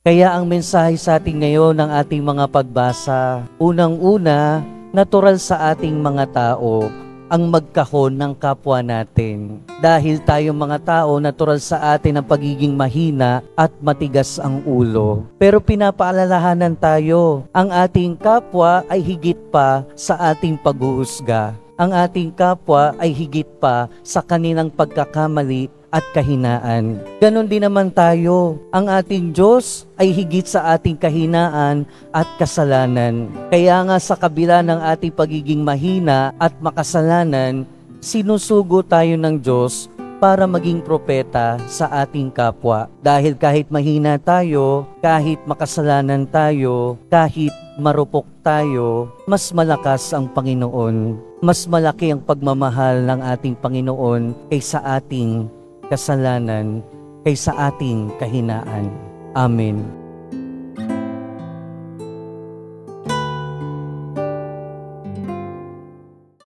Kaya ang mensahe sa atin ngayon ng ating mga pagbasa, unang-una, natural sa ating mga tao ang magkahon ng kapwa natin. Dahil tayong mga tao, natural sa atin ang pagiging mahina at matigas ang ulo. Pero pinapaalalahanan tayo, ang ating kapwa ay higit pa sa ating paghuhusga. Ang ating kapwa ay higit pa sa kanilang pagkakamali at kahinaan. Ganon din naman tayo. Ang ating Diyos ay higit sa ating kahinaan at kasalanan. Kaya nga sa kabila ng ating pagiging mahina at makasalanan, sinusugo tayo ng Diyos para maging propeta sa ating kapwa. Dahil kahit mahina tayo, kahit makasalanan tayo, kahit marupok tayo, mas malakas ang Panginoon. Mas malaki ang pagmamahal ng ating Panginoon kaysa ating kasalanan, kaysa ating kahinaan. Amen.